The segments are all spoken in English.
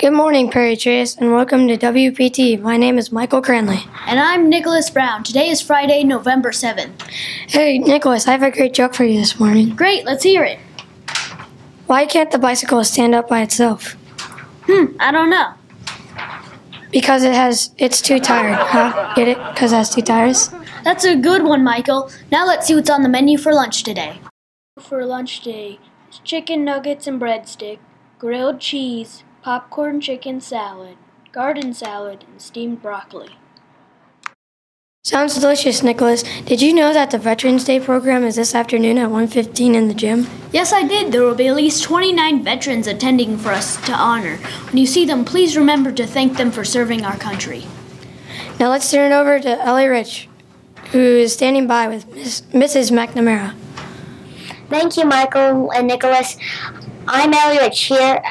Good morning, Prairie Trees, and welcome to WPTE. My name is Michael Cranley. And I'm Nicholas Brown. Today is Friday, November 7th. Hey, Nicholas, I have a great joke for you this morning. Great, let's hear it. Why can't the bicycle stand up by itself? I don't know. Because it's too tired, huh? Get it? Because it has two tires? That's a good one, Michael. Now let's see what's on the menu for lunch today. For lunch today, chicken nuggets and breadstick, grilled cheese, popcorn chicken salad, garden salad, and steamed broccoli. Sounds delicious, Nicholas. Did you know that the Veterans Day program is this afternoon at 1:15 in the gym? Yes, I did. There will be at least 29 veterans attending for us to honor. When you see them, please remember to thank them for serving our country. Now let's turn it over to Ellie Rich, who is standing by with Mrs. McNamara. Thank you, Michael and Nicholas. I'm Ellie Rich here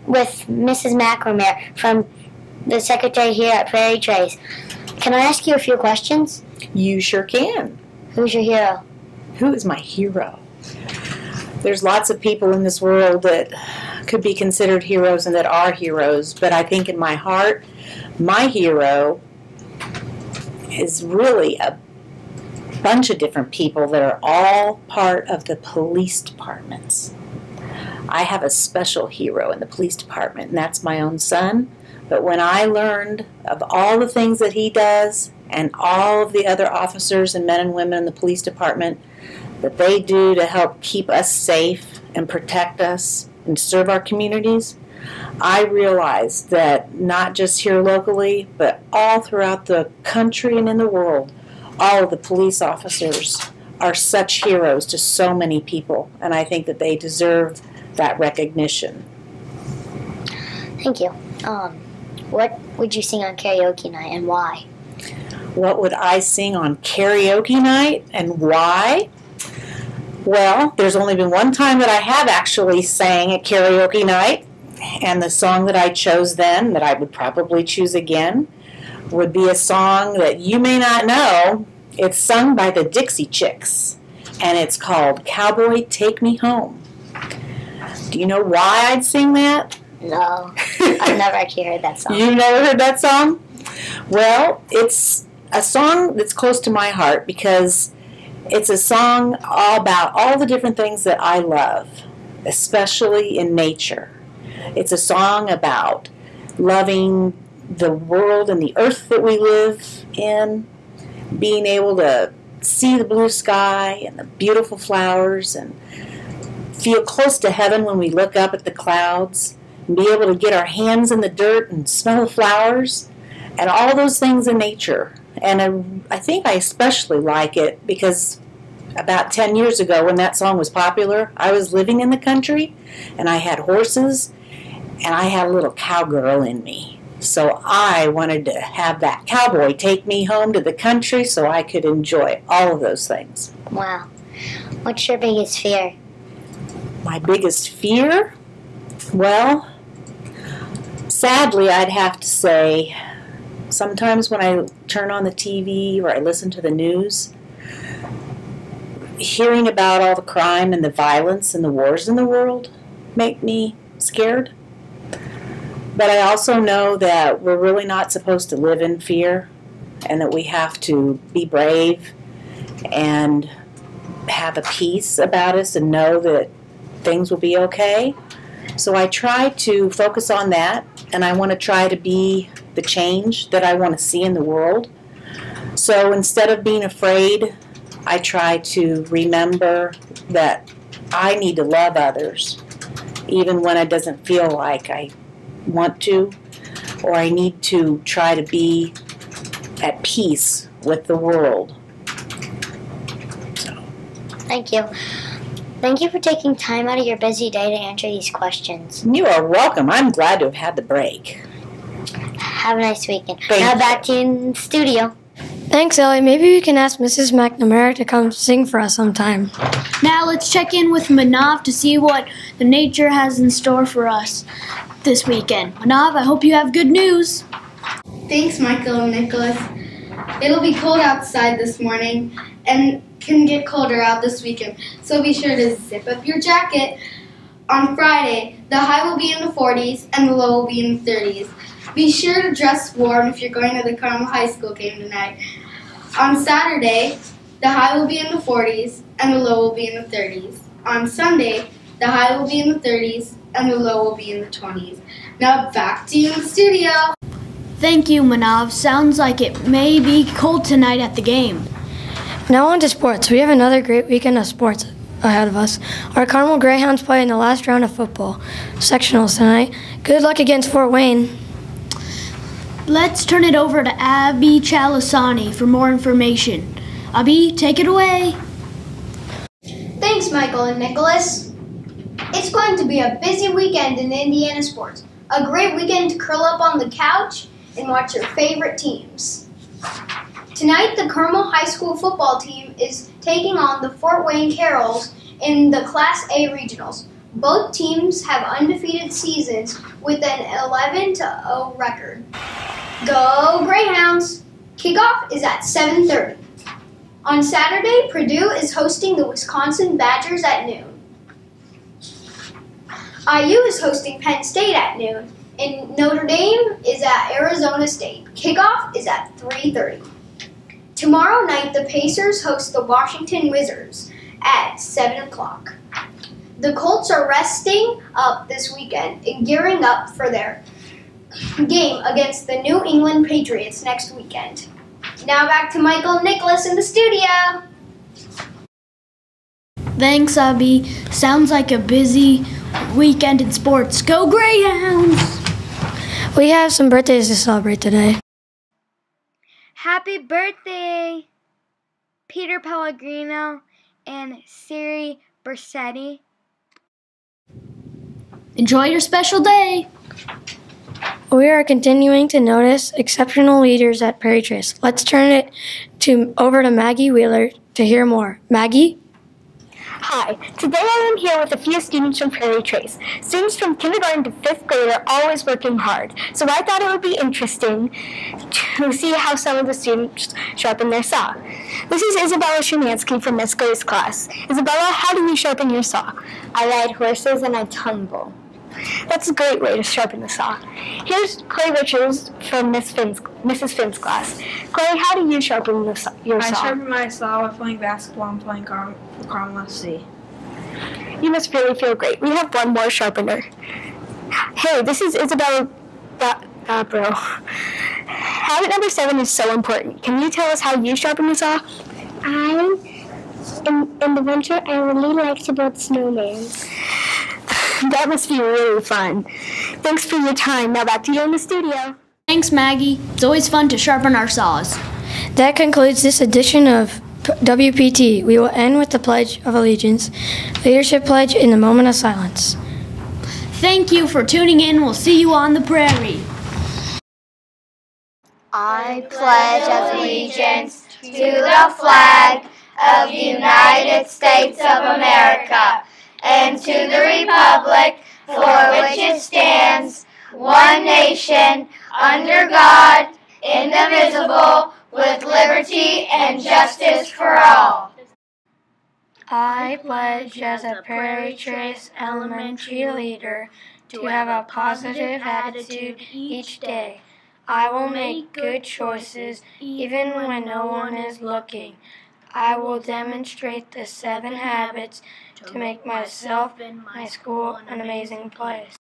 with Mrs. McNamara from the secretary here at Prairie Trace. Can I ask you a few questions? You sure can. Who's your hero? Who is my hero? There's lots of people in this world that could be considered heroes and that are heroes, but I think in my heart, my hero is really a bunch of different people that are all part of the police departments. I have a special hero in the police department, and that's my own son. But when I learned of all the things that he does and all of the other officers and men and women in the police department that they do to help keep us safe and protect us and serve our communities, I realized that not just here locally, but all throughout the country and in the world, all of the police officers are such heroes to so many people, and I think that they deserve that recognition. Thank you. What would you sing on karaoke night and why? What would I sing on karaoke night and why? Well, there's only been one time that I have actually sang at karaoke night, and the song that I chose then, that I would probably choose again, would be a song that you may not know. It's sung by the Dixie Chicks, and it's called Cowboy Take Me Home. Do you know why I'd sing that? No, I've never actually heard that song. You never heard that song? Well, it's a song that's close to my heart because it's a song all about all the different things that I love, especially in nature. It's a song about loving the world and the earth that we live in, being able to see the blue sky and the beautiful flowers and feel close to heaven when we look up at the clouds, and be able to get our hands in the dirt and smell the flowers and all those things in nature. And I think I especially like it because about 10 years ago when that song was popular, I was living in the country and I had horses and I had a little cowgirl in me. So I wanted to have that cowboy take me home to the country so I could enjoy all of those things. Wow. What's your biggest fear? My biggest fear? Well, sadly, I'd have to say, sometimes when I turn on the TV or I listen to the news, hearing about all the crime and the violence and the wars in the world make me scared. But I also know that we're really not supposed to live in fear and that we have to be brave and have a peace about us and know that things will be okay. So I try to focus on that, and I want to try to be the change that I want to see in the world. So instead of being afraid, I try to remember that I need to love others, even when it doesn't feel like I want to, or I need to try to be at peace with the world. Thank you. Thank you for taking time out of your busy day to answer these questions. You are welcome. I'm glad to have had the break. Have a nice weekend. Thank Now you. back to you in the studio. Thanks, Ellie. Maybe we can ask Mrs. McNamara to come sing for us sometime. Now let's check in with Manav to see what the nature has in store for us this weekend. Manav, I hope you have good news. Thanks, Michael and Nicholas. It'll be cold outside this morning and can get colder out this weekend, so be sure to zip up your jacket. On Friday, the high will be in the 40s and the low will be in the 30s. Be sure to dress warm if you're going to the Carmel High School game tonight. On Saturday, the high will be in the 40s and the low will be in the 30s. On Sunday, the high will be in the 30s and the low will be in the 20s. Now back to you in the studio. Thank you, Manav. Sounds like it may be cold tonight at the game. Now on to sports. We have another great weekend of sports ahead of us. Our Carmel Greyhounds play in the last round of football sectionals tonight. Good luck against Fort Wayne. Let's turn it over to Abby Chalasani for more information. Abby, take it away. Thanks, Michael and Nicholas. It's going to be a busy weekend in Indiana sports. A great weekend to curl up on the couch and watch your favorite teams. Tonight, the Carmel High School football team is taking on the Fort Wayne Carrols in the Class A regionals. Both teams have undefeated seasons with an 11-0 record. Go Greyhounds! Kickoff is at 7:30. On Saturday, Purdue is hosting the Wisconsin Badgers at noon. IU is hosting Penn State at noon, and Notre Dame is at Arizona State. Kickoff is at 3:30. Tomorrow night, the Pacers host the Washington Wizards at 7 o'clock. The Colts are resting up this weekend and gearing up for their game against the New England Patriots next weekend. Now back to Michael and Nicholas in the studio. Thanks, Abby. Sounds like a busy weekend in sports. Go Greyhounds! We have some birthdays to celebrate today. Happy birthday, Peter Pellegrino and Siri Bersetti. Enjoy your special day. We are continuing to notice exceptional leaders at Prairie Trace. Let's turn it over to Maggie Wheeler to hear more. Maggie? Hi, today I am here with a few students from Prairie Trace. Students from kindergarten to 5th grade are always working hard, so I thought it would be interesting to see how some of the students sharpen their saw. This is Isabella Shumansky from Miss Gray's class. Isabella, how do you sharpen your saw? I ride horses and I tumble. That's a great way to sharpen the saw. Here's Clay Richards from Mrs. Finn's class. Clay, how do you sharpen your saw? I sharpen my saw while playing basketball and playing for Carmel FC. You must really feel great. We have one more sharpener. Hey, this is Isabella Bro. Habit number 7 is so important. Can you tell us how you sharpen your saw? In the winter, I really like to build snowmen. That must be really fun. Thanks for your time. Now back to you in the studio. Thanks, Maggie. It's always fun to sharpen our saws. That concludes this edition of WPTE. We will end with the Pledge of Allegiance, Leadership Pledge in the moment of silence. Thank you for tuning in. We'll see you on the prairie. I pledge allegiance to the flag of the United States of America and to the republic for which it stands, one nation, under God, indivisible, with liberty and justice for all. I pledge as a Prairie Trace elementary leader to have a positive attitude each day. I will make good choices even when no one is looking. I will demonstrate the 7 habits to make myself and my school an amazing place.